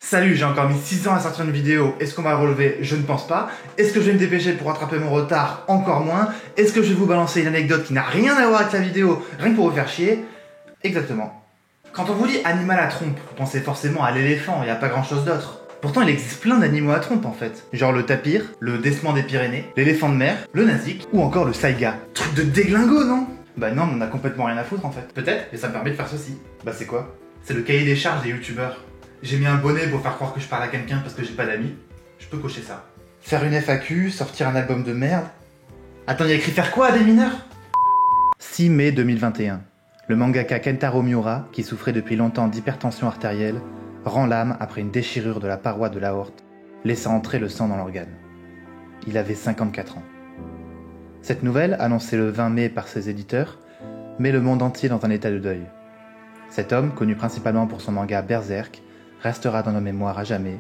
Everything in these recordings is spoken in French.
Salut, j'ai encore mis 6 ans à sortir une vidéo, est-ce qu'on va relever? Je ne pense pas. Est-ce que je vais me dépêcher pour rattraper mon retard? Encore moins. Est-ce que je vais vous balancer une anecdote qui n'a rien à voir avec la vidéo, rien que pour vous faire chier? Exactement. Quand on vous dit animal à trompe, vous pensez forcément à l'éléphant, il n'y a pas grand chose d'autre. Pourtant il existe plein d'animaux à trompe en fait. Genre le tapir, le décement des Pyrénées, l'éléphant de mer, le nasique, ou encore le saiga. Truc de déglingo, non? Bah non, on en a complètement rien à foutre en fait. Peut-être, mais ça me permet de faire ceci. Bah c'est quoi? C'est le cahier des charges des youtubeurs. J'ai mis un bonnet pour faire croire que je parle à quelqu'un parce que j'ai pas d'amis. Je peux cocher ça. Faire une FAQ, sortir un album de merde. Attends, il y a écrit faire quoi à des mineurs? 6 mai 2021. Le mangaka Kentaro Miura, qui souffrait depuis longtemps d'hypertension artérielle, rend l'âme après une déchirure de la paroi de l'aorte, laissant entrer le sang dans l'organe. Il avait 54 ans. Cette nouvelle, annoncée le 20 mai par ses éditeurs, met le monde entier dans un état de deuil. Cet homme, connu principalement pour son manga Berserk, restera dans nos mémoires à jamais,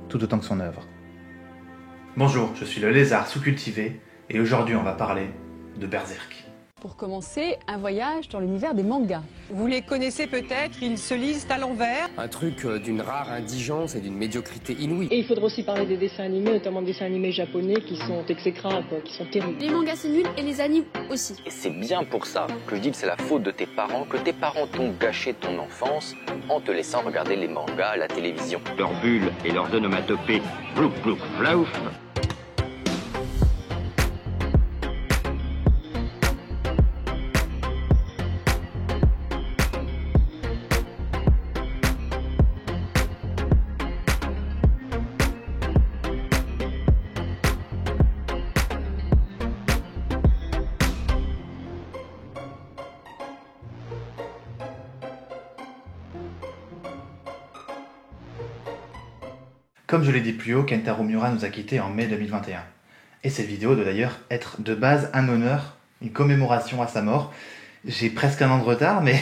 tout autant que son œuvre. Bonjour, je suis le lézard sous-cultivé, et aujourd'hui on va parler de Berserk. Pour commencer, un voyage dans l'univers des mangas. Vous les connaissez peut-être, ils se lisent à l'envers. Un truc d'une rare indigence et d'une médiocrité inouïe. Et il faudra aussi parler des dessins animés, notamment des dessins animés japonais qui sont exécrables, qui sont terribles. Les mangas c'est nul et les animes aussi. Et c'est bien pour ça que je dis que c'est la faute de tes parents, que tes parents t'ont gâché ton enfance en te laissant regarder les mangas à la télévision. Leurs bulles et leurs onomatopées, blouk blouk vlaouf. Comme je l'ai dit plus haut, Kentaro Miura nous a quittés en mai 2021. Et cette vidéo doit d'ailleurs être de base un honneur, une commémoration à sa mort. J'ai presque un an de retard, mais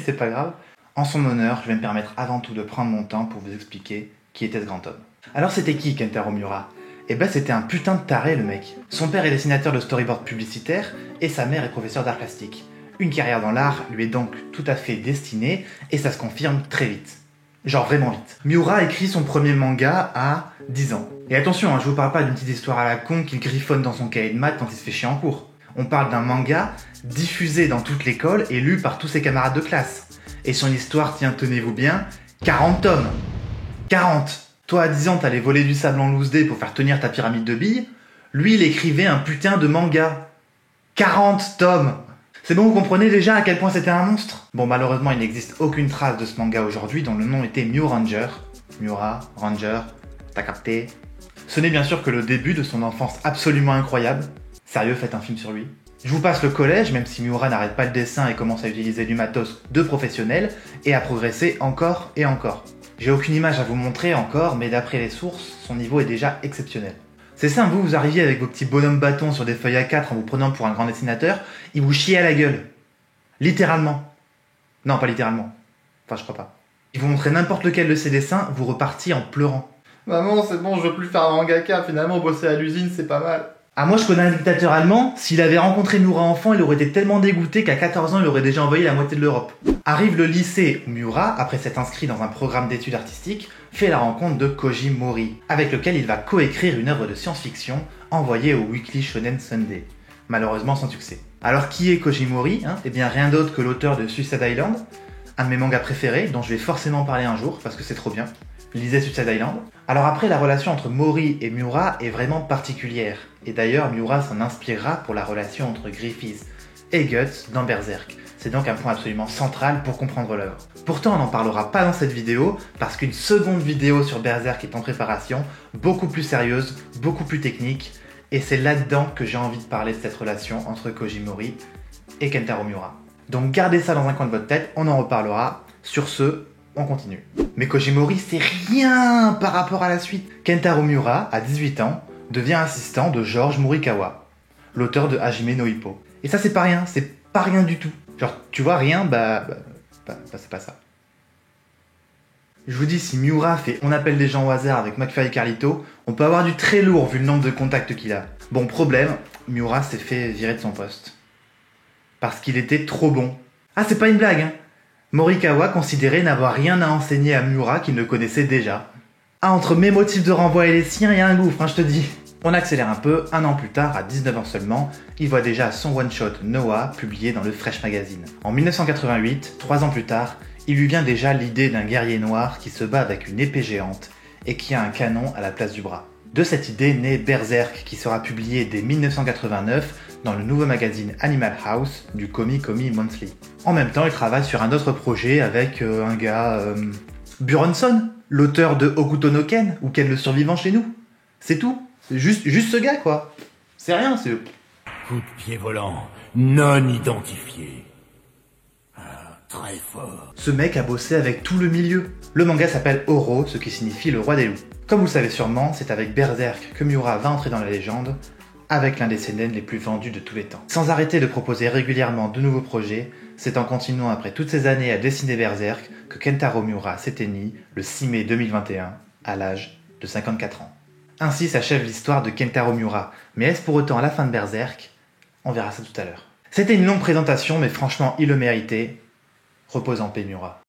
c'est pas grave. En son honneur, je vais me permettre avant tout de prendre mon temps pour vous expliquer qui était ce grand homme. Alors c'était qui Kentaro Miura? Eh ben c'était un putain de taré le mec. Son père est dessinateur de storyboard publicitaire et sa mère est professeure d'art plastique. Une carrière dans l'art lui est donc tout à fait destinée et ça se confirme très vite. Genre vraiment vite. Miura écrit son premier manga à 10 ans. Et attention, je vous parle pas d'une petite histoire à la con qu'il griffonne dans son cahier de maths quand il se fait chier en cours. On parle d'un manga diffusé dans toute l'école et lu par tous ses camarades de classe. Et son histoire tient, tenez-vous bien, 40 tomes. 40. Toi à 10 ans t'allais voler du sable en loose day pour faire tenir ta pyramide de billes. Lui il écrivait un putain de manga. 40 tomes. C'est bon, vous comprenez déjà à quel point c'était un monstre? Bon, malheureusement, il n'existe aucune trace de ce manga aujourd'hui dont le nom était Muranger. Miura, Ranger, t'as capté? Ce n'est bien sûr que le début de son enfance absolument incroyable. Sérieux, faites un film sur lui. Je vous passe le collège, même si Miura n'arrête pas le dessin et commence à utiliser du matos de professionnel, et à progresser encore et encore. J'ai aucune image à vous montrer encore, mais d'après les sources, son niveau est déjà exceptionnel. C'est simple, vous arriviez avec vos petits bonhommes bâtons sur des feuilles A4 en vous prenant pour un grand dessinateur, il vous chiait à la gueule. Littéralement. Non, pas littéralement. Enfin, je crois pas. Il vous montrait n'importe lequel de ses dessins, vous repartiez en pleurant. Maman, c'est bon, je veux plus faire un mangaka, finalement bosser à l'usine, c'est pas mal. Ah, moi je connais un dictateur allemand, s'il avait rencontré Miura enfant, il aurait été tellement dégoûté qu'à 14 ans, il aurait déjà envoyé la moitié de l'Europe. Arrive le lycée où Miura, après s'être inscrit dans un programme d'études artistiques, fait la rencontre de Koji Mori, avec lequel il va coécrire une œuvre de science-fiction envoyée au Weekly Shonen Sunday. Malheureusement sans succès. Alors qui est Koji Mori? Eh bien rien d'autre que l'auteur de Suicide Island, un de mes mangas préférés, dont je vais forcément parler un jour, parce que c'est trop bien. Lisez Suicide Island. Alors après, la relation entre Mori et Miura est vraiment particulière. Et d'ailleurs, Miura s'en inspirera pour la relation entre Griffith et Guts dans Berserk. C'est donc un point absolument central pour comprendre l'œuvre. Pourtant, on n'en parlera pas dans cette vidéo, parce qu'une seconde vidéo sur Berserk est en préparation, beaucoup plus sérieuse, beaucoup plus technique, et c'est là-dedans que j'ai envie de parler de cette relation entre Koji Mori et Kentaro Miura. Donc gardez ça dans un coin de votre tête, on en reparlera. Sur ce, on continue. Mais Koji Mori, c'est rien par rapport à la suite. Kentaro Miura, à 18 ans, devient assistant de George Morikawa, l'auteur de Hajime no Ippo. Et ça, c'est pas rien du tout. Genre, tu vois, rien, c'est pas ça. Je vous dis, si Miura fait On appelle des gens au hasard avec McFly et Carlito, on peut avoir du très lourd vu le nombre de contacts qu'il a. Bon, problème, Miura s'est fait virer de son poste. Parce qu'il était trop bon. Ah, c'est pas une blague, hein. Morikawa considérait n'avoir rien à enseigner à Miura qu'il ne connaissait déjà. Ah, entre mes motifs de renvoi et les siens, il y a un gouffre, hein, je te dis. On accélère un peu, un an plus tard, à 19 ans seulement, il voit déjà son one-shot Noah publié dans le Fresh Magazine. En 1988, 3 ans plus tard, il lui vient déjà l'idée d'un guerrier noir qui se bat avec une épée géante et qui a un canon à la place du bras. De cette idée naît Berserk, qui sera publié dès 1989 dans le nouveau magazine Animal House du Komi Komi Monthly. En même temps, il travaille sur un autre projet avec un gars... Buronson, l'auteur de Hokuto no Ken, ou Ken le survivant chez nous. C'est tout. Juste ce gars, quoi. C'est rien, c'est... Coup de pied volant, non identifié. Ah, très fort. Ce mec a bossé avec tout le milieu. Le manga s'appelle Oro, ce qui signifie le roi des loups. Comme vous le savez sûrement, c'est avec Berserk que Miura va entrer dans la légende, avec l'un des seinen les plus vendus de tous les temps. Sans arrêter de proposer régulièrement de nouveaux projets, c'est en continuant après toutes ces années à dessiner Berserk que Kentaro Miura s'éteignit le 6 mai 2021, à l'âge de 54 ans. Ainsi s'achève l'histoire de Kentaro Miura, mais est-ce pour autant à la fin de Berserk? On verra ça tout à l'heure. C'était une longue présentation, mais franchement, il le méritait. Repose en paix, Miura.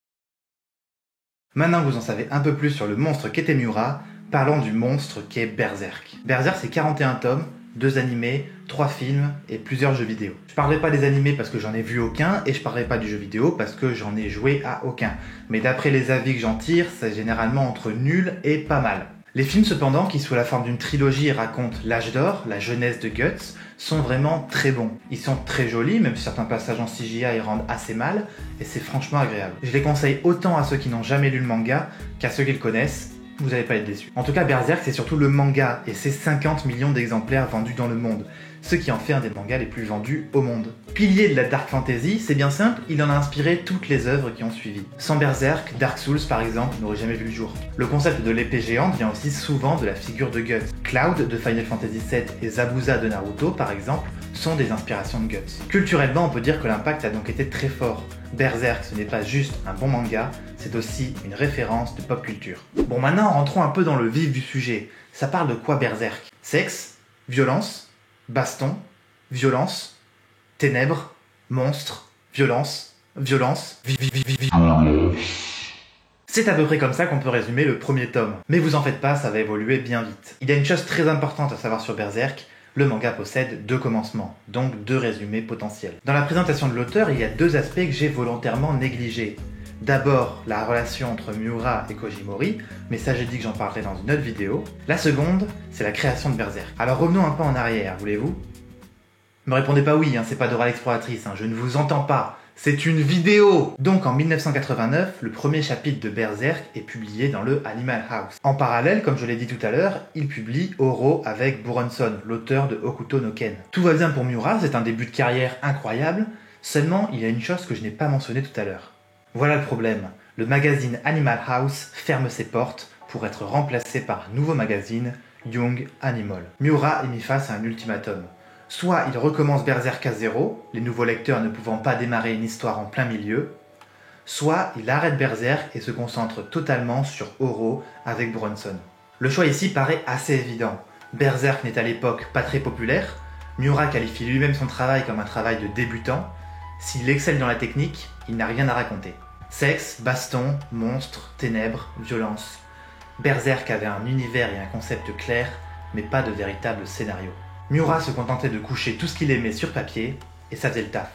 Maintenant que vous en savez un peu plus sur le monstre qu'était Miura, parlons du monstre qu'est Berserk. Berserk, c'est 41 tomes, 2 animés, 3 films et plusieurs jeux vidéo. Je parlerai pas des animés parce que j'en ai vu aucun, et je parlerai pas du jeu vidéo parce que j'en ai joué à aucun. Mais d'après les avis que j'en tire, c'est généralement entre nul et pas mal. Les films cependant, qui sous la forme d'une trilogie racontent l'âge d'or, la jeunesse de Guts, sont vraiment très bons. Ils sont très jolis, même si certains passages en CGI rendent assez mal, et c'est franchement agréable. Je les conseille autant à ceux qui n'ont jamais lu le manga qu'à ceux qui le connaissent. Vous n'allez pas être déçus. En tout cas, Berserk, c'est surtout le manga, et c'est 50 millions d'exemplaires vendus dans le monde, ce qui en fait un des mangas les plus vendus au monde. Pilier de la Dark Fantasy, c'est bien simple, il en a inspiré toutes les œuvres qui ont suivi. Sans Berserk, Dark Souls par exemple n'aurait jamais vu le jour. Le concept de l'épée géante vient aussi souvent de la figure de Guts. Cloud de Final Fantasy VII et Zabuza de Naruto par exemple sont des inspirations de Guts. Culturellement, on peut dire que l'impact a donc été très fort. Berserk, ce n'est pas juste un bon manga, c'est aussi une référence de pop culture. Bon, maintenant rentrons un peu dans le vif du sujet. Ça parle de quoi Berserk? Sexe, violence, baston, violence, ténèbres, monstres, violence, violence, C'est à peu près comme ça qu'on peut résumer le premier tome. Mais vous en faites pas, ça va évoluer bien vite. Il y a une chose très importante à savoir sur Berserk, le manga possède 2 commencements, donc 2 résumés potentiels. Dans la présentation de l'auteur, il y a 2 aspects que j'ai volontairement négligés. D'abord, la relation entre Miura et Kojimori, mais ça j'ai dit que j'en parlerai dans une autre vidéo. La seconde, c'est la création de Berserk. Alors revenons un peu en arrière, voulez-vous? Me répondez pas oui, hein, c'est pas Dora l'exploratrice, hein, je ne vous entends pas. C'est une vidéo! Donc en 1989, le premier chapitre de Berserk est publié dans le Animal House. En parallèle, comme je l'ai dit tout à l'heure, il publie Oro avec Buronson, l'auteur de Hokuto no Ken. Tout va bien pour Miura, c'est un début de carrière incroyable, seulement il y a une chose que je n'ai pas mentionnée tout à l'heure. Voilà le problème, le magazine Animal House ferme ses portes pour être remplacé par un nouveau magazine, Young Animal. Miura est mis face à un ultimatum. Soit il recommence Berserk à zéro, les nouveaux lecteurs ne pouvant pas démarrer une histoire en plein milieu, soit il arrête Berserk et se concentre totalement sur Oro avec Buronson. Le choix ici paraît assez évident. Berserk n'est à l'époque pas très populaire, Miura qualifie lui-même son travail comme un travail de débutant, s'il excelle dans la technique, il n'a rien à raconter. Sexe, baston, monstres, ténèbres, violence. Berserk avait un univers et un concept clair, mais pas de véritable scénario. Miura se contentait de coucher tout ce qu'il aimait sur papier, et ça faisait le taf.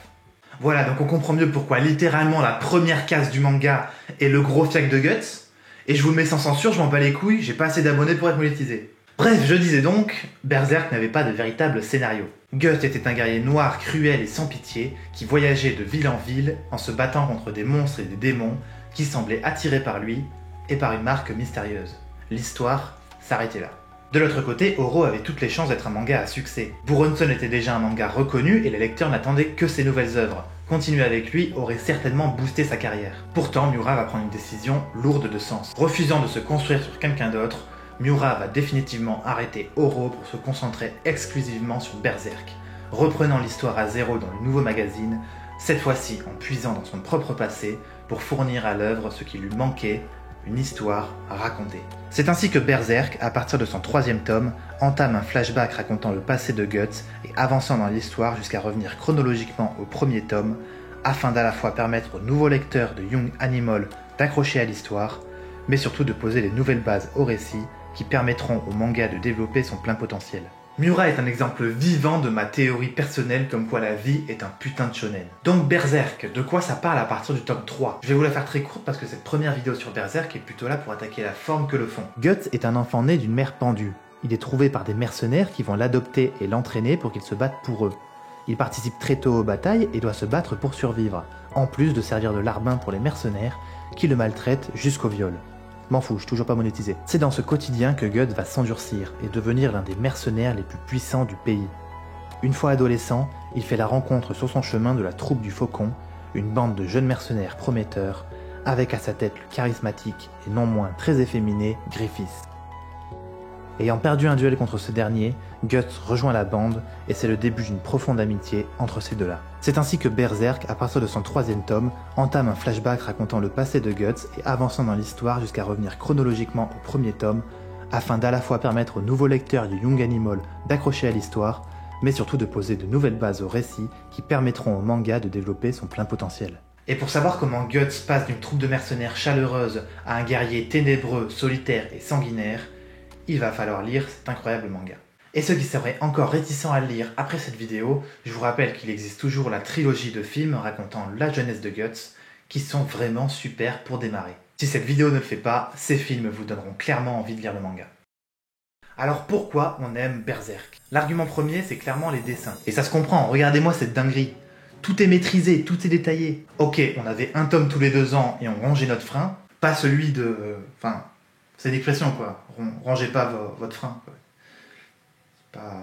Voilà, donc on comprend mieux pourquoi littéralement la première case du manga est le gros fiac de Guts, et je vous le mets sans censure, je m'en bats les couilles, j'ai pas assez d'abonnés pour être monétisé. Bref, je disais donc, Berserk n'avait pas de véritable scénario. Guts était un guerrier noir, cruel et sans pitié, qui voyageait de ville en ville en se battant contre des monstres et des démons qui semblaient attirés par lui et par une marque mystérieuse. L'histoire s'arrêtait là. De l'autre côté, Oro avait toutes les chances d'être un manga à succès. Buronson était déjà un manga reconnu et les lecteurs n'attendaient que ses nouvelles œuvres. Continuer avec lui aurait certainement boosté sa carrière. Pourtant, Miura va prendre une décision lourde de sens. Refusant de se construire sur quelqu'un d'autre, Miura va définitivement arrêter Oro pour se concentrer exclusivement sur Berserk, reprenant l'histoire à zéro dans le nouveau magazine, cette fois-ci en puisant dans son propre passé pour fournir à l'œuvre ce qui lui manquait, une histoire à raconter. C'est ainsi que Berserk, à partir de son 3e tome, entame un flashback racontant le passé de Guts et avançant dans l'histoire jusqu'à revenir chronologiquement au 1er tome, afin d'à la fois permettre aux nouveaux lecteurs de Young Animal d'accrocher à l'histoire, mais surtout de poser les nouvelles bases au récit qui permettront au manga de développer son plein potentiel. Miura est un exemple vivant de ma théorie personnelle comme quoi la vie est un putain de shonen. Donc Berserk, de quoi ça parle à partir du tome 3? Je vais vous la faire très courte parce que cette première vidéo sur Berserk est plutôt là pour attaquer la forme que le fond. Guts est un enfant né d'une mère pendue. Il est trouvé par des mercenaires qui vont l'adopter et l'entraîner pour qu'il se batte pour eux. Il participe très tôt aux batailles et doit se battre pour survivre, en plus de servir de larbin pour les mercenaires qui le maltraitent jusqu'au viol. M'en fous, je suis toujours pas monétisé. C'est dans ce quotidien que Guts va s'endurcir et devenir l'un des mercenaires les plus puissants du pays. Une fois adolescent, il fait la rencontre sur son chemin de la troupe du Faucon, une bande de jeunes mercenaires prometteurs, avec à sa tête le charismatique et non moins très efféminé Griffith. Ayant perdu un duel contre ce dernier, Guts rejoint la bande et c'est le début d'une profonde amitié entre ces deux-là. C'est ainsi que Berserk, à partir de son 3e tome, entame un flashback racontant le passé de Guts et avançant dans l'histoire jusqu'à revenir chronologiquement au 1er tome, afin d'à la fois permettre aux nouveaux lecteurs du Young Animal d'accrocher à l'histoire, mais surtout de poser de nouvelles bases au récit qui permettront au manga de développer son plein potentiel. Et pour savoir comment Guts passe d'une troupe de mercenaires chaleureuse à un guerrier ténébreux, solitaire et sanguinaire, il va falloir lire cet incroyable manga. Et ceux qui seraient encore réticents à le lire après cette vidéo, je vous rappelle qu'il existe toujours la trilogie de films racontant la jeunesse de Guts, qui sont vraiment super pour démarrer. Si cette vidéo ne le fait pas, ces films vous donneront clairement envie de lire le manga. Alors pourquoi on aime Berserk? L'argument premier, c'est clairement les dessins. Et ça se comprend, regardez-moi cette dinguerie. Tout est maîtrisé, tout est détaillé. Ok, on avait un tome tous les 2 ans et on rangeait notre frein, pas celui de... Enfin, c'est l'expression quoi, rangez pas votre frein quoi.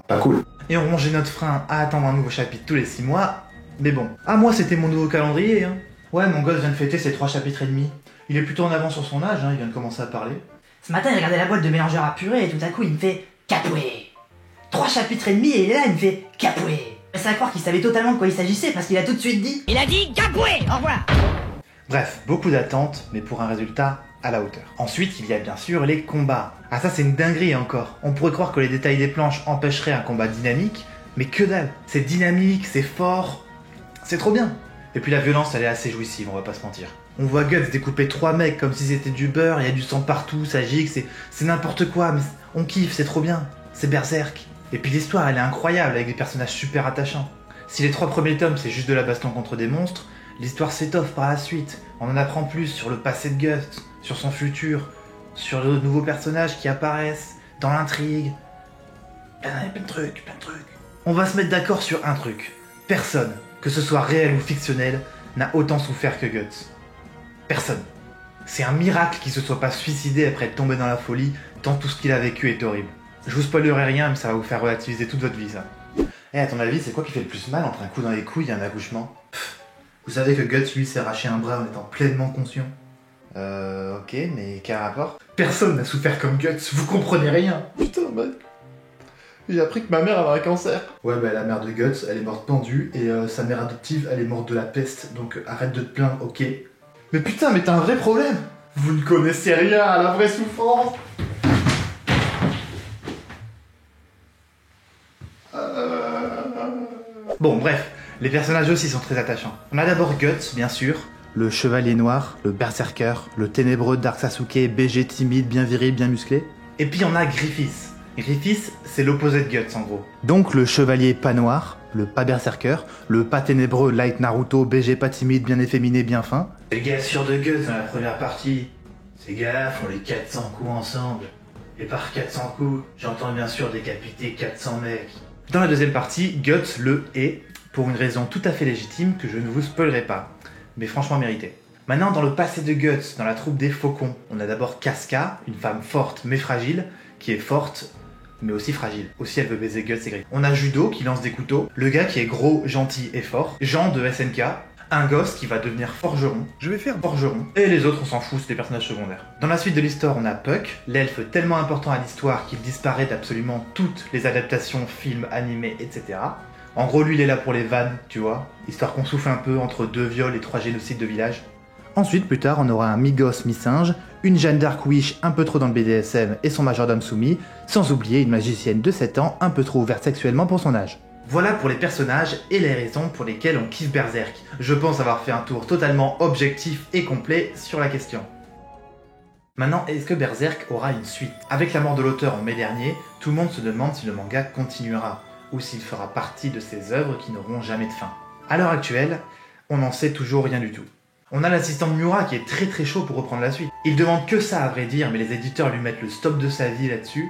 Pas cool. Et on rangeait notre frein à attendre un nouveau chapitre tous les 6 mois, mais bon. Ah moi c'était mon nouveau calendrier hein. Ouais mon gosse vient de fêter ses 3 chapitres et demi. Il est plutôt en avance sur son âge, hein, il vient de commencer à parler. Ce matin il regardait la boîte de mélangeur à purée et tout à coup il me fait Capoué. 3 chapitres et demi et là il me fait Capoué. C'est à croire qu'il savait totalement de quoi il s'agissait parce qu'il a tout de suite dit. Il a dit Capoué. Au revoir. Bref, beaucoup d'attentes, mais pour un résultat à la hauteur. Ensuite, il y a bien sûr les combats. Ah ça c'est une dinguerie encore. On pourrait croire que les détails des planches empêcheraient un combat dynamique, mais que dalle. C'est dynamique, c'est fort, c'est trop bien. Et puis la violence elle est assez jouissive, on va pas se mentir. On voit Guts découper 3 mecs comme si c'était du beurre, il y a du sang partout, ça gicle, c'est n'importe quoi, mais on kiffe, c'est trop bien. C'est Berserk. Et puis l'histoire elle est incroyable avec des personnages super attachants. Si les 3 premiers tomes c'est juste de la baston contre des monstres, l'histoire s'étoffe par la suite. On en apprend plus sur le passé de Guts, sur son futur, sur de nouveaux personnages qui apparaissent, dans l'intrigue. Plein de trucs. On va se mettre d'accord sur un truc. Personne, que ce soit réel ou fictionnel, n'a autant souffert que Guts. Personne. C'est un miracle qu'il se soit pas suicidé après être tombé dans la folie, tant tout ce qu'il a vécu est horrible. Je vous spoilerai rien, mais ça va vous faire relativiser toute votre vie, ça. Et à ton avis, c'est quoi qui fait le plus mal entre un coup dans les couilles et un accouchement? Vous savez que Guts, lui, s'est arraché un bras en étant pleinement conscient. Ok, mais quel rapport? Personne n'a souffert comme Guts, vous comprenez rien. Putain, mec. J'ai appris que ma mère avait un cancer. Ouais, bah la mère de Guts, elle est morte pendue, et sa mère adoptive, elle est morte de la peste, donc arrête de te plaindre, ok? Mais putain, mais t'as un vrai problème. Vous ne connaissez rien à la vraie souffrance. Bon, bref, les personnages aussi sont très attachants. On a d'abord Guts, bien sûr, le chevalier noir, le berserker, le ténébreux Dark Sasuke, BG timide, bien viril, bien musclé. Et puis on a Griffith. Griffith, c'est l'opposé de Guts en gros. Donc le chevalier pas noir, le pas berserker, le pas ténébreux Light Naruto, BG pas timide, bien efféminé, bien fin. Les gars sûrs de Guts dans la première partie. Ces gars-là font les 400 coups ensemble. Et par 400 coups, j'entends bien sûr décapiter 400 mecs. Dans la deuxième partie, Guts le est, pour une raison tout à fait légitime que je ne vous spoilerai pas, mais franchement mérité. Maintenant, dans le passé de Guts, dans la troupe des Faucons, on a d'abord Casca, une femme forte mais fragile, qui est forte mais aussi fragile. Aussi elle veut baiser Guts et Griffith. On a Judo qui lance des couteaux, le gars qui est gros, gentil et fort, Jean de SNK, un gosse qui va devenir forgeron, je vais faire forgeron, et les autres on s'en fout, c'est des personnages secondaires. Dans la suite de l'histoire on a Puck, l'elfe tellement important à l'histoire qu'il disparaît d'absolument toutes les adaptations, films, animés, etc. En gros lui il est là pour les vannes, tu vois, histoire qu'on souffle un peu entre 2 viols et 3 génocides de village. Ensuite, plus tard, on aura un mi-gosse, mi-singe, une Jeanne d'Arc Wish un peu trop dans le BDSM et son majordome soumis, sans oublier une magicienne de 7 ans un peu trop ouverte sexuellement pour son âge. Voilà pour les personnages et les raisons pour lesquelles on kiffe Berserk. Je pense avoir fait un tour totalement objectif et complet sur la question. Maintenant, est-ce que Berserk aura une suite? Avec la mort de l'auteur en mai dernier, tout le monde se demande si le manga continuera, ou s'il fera partie de ces œuvres qui n'auront jamais de fin. À l'heure actuelle, on n'en sait toujours rien du tout. On a l'assistant de Miura qui est très chaud pour reprendre la suite. Il demande que ça à vrai dire, mais les éditeurs lui mettent le stop de sa vie là-dessus,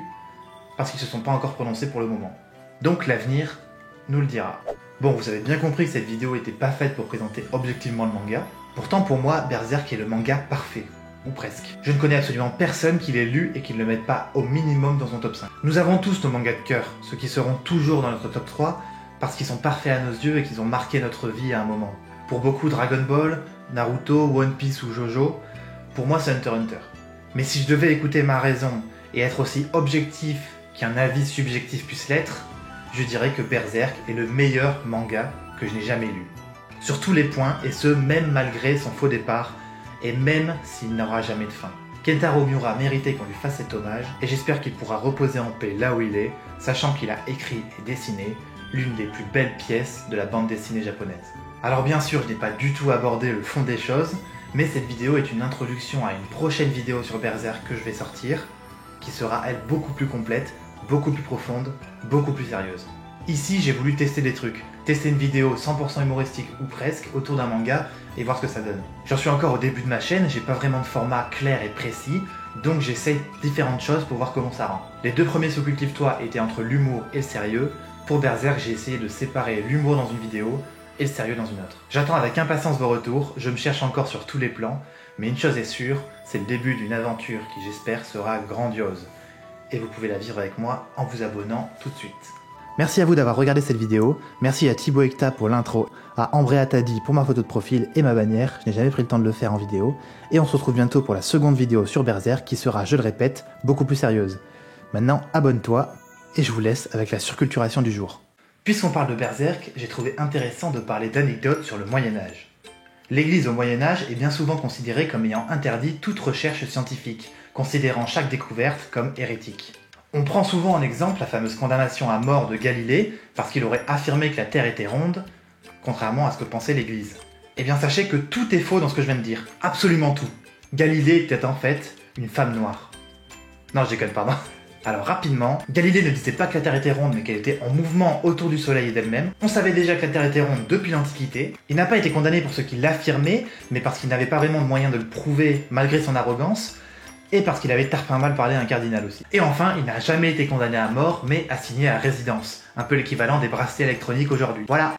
parce qu'ils se sont pas encore prononcés pour le moment. Donc l'avenir nous le dira. Bon, vous avez bien compris que cette vidéo était pas faite pour présenter objectivement le manga. Pourtant pour moi, Berserk est le manga parfait. Ou presque. Je ne connais absolument personne qui l'ait lu et qui ne le mette pas au minimum dans son top 5. Nous avons tous nos mangas de cœur, ceux qui seront toujours dans notre top 3, parce qu'ils sont parfaits à nos yeux et qu'ils ont marqué notre vie à un moment. Pour beaucoup, Dragon Ball, Naruto, One Piece ou Jojo, pour moi c'est Hunter x Hunter. Mais si je devais écouter ma raison et être aussi objectif qu'un avis subjectif puisse l'être, je dirais que Berserk est le meilleur manga que je n'ai jamais lu. Sur tous les points, et ce même malgré son faux départ, et même s'il n'aura jamais de fin. Kentaro Miura méritait qu'on lui fasse cet hommage, et j'espère qu'il pourra reposer en paix là où il est, sachant qu'il a écrit et dessiné l'une des plus belles pièces de la bande dessinée japonaise. Alors bien sûr, je n'ai pas du tout abordé le fond des choses, mais cette vidéo est une introduction à une prochaine vidéo sur Berserk que je vais sortir, qui sera elle beaucoup plus complète, beaucoup plus profonde, beaucoup plus sérieuse. Ici, j'ai voulu tester des trucs, tester une vidéo 100% humoristique ou presque autour d'un manga et voir ce que ça donne. J'en suis encore au début de ma chaîne, j'ai pas vraiment de format clair et précis, donc j'essaye différentes choses pour voir comment ça rend. Les deux premiers sous Cultive-toi étaient entre l'humour et le sérieux. Pour Berserk, j'ai essayé de séparer l'humour dans une vidéo et le sérieux dans une autre. J'attends avec impatience vos retours, je me cherche encore sur tous les plans, mais une chose est sûre, c'est le début d'une aventure qui j'espère sera grandiose. Et vous pouvez la vivre avec moi en vous abonnant tout de suite. Merci à vous d'avoir regardé cette vidéo, merci à Thibaut Hecta pour l'intro, à Ambré Atadi pour ma photo de profil et ma bannière, je n'ai jamais pris le temps de le faire en vidéo, et on se retrouve bientôt pour la seconde vidéo sur Berserk qui sera, je le répète, beaucoup plus sérieuse. Maintenant, abonne-toi, et je vous laisse avec la surculturation du jour. Puisqu'on parle de Berserk, j'ai trouvé intéressant de parler d'anecdotes sur le Moyen-Âge. L'Église au Moyen-Âge est bien souvent considérée comme ayant interdit toute recherche scientifique, considérant chaque découverte comme hérétique. On prend souvent en exemple la fameuse condamnation à mort de Galilée parce qu'il aurait affirmé que la Terre était ronde, contrairement à ce que pensait l'Église. Eh bien sachez que tout est faux dans ce que je viens de dire, absolument tout. Galilée était en fait une femme noire. Non, je déconne, pardon. Alors rapidement, Galilée ne disait pas que la Terre était ronde mais qu'elle était en mouvement autour du Soleil et d'elle-même. On savait déjà que la Terre était ronde depuis l'Antiquité. Il n'a pas été condamné pour ce qu'il affirmait, mais parce qu'il n'avait pas vraiment de moyen de le prouver malgré son arrogance, et parce qu'il avait tarpin mal parlé à un cardinal aussi. Et enfin, il n'a jamais été condamné à mort, mais assigné à résidence, un peu l'équivalent des bracelets électroniques aujourd'hui. Voilà.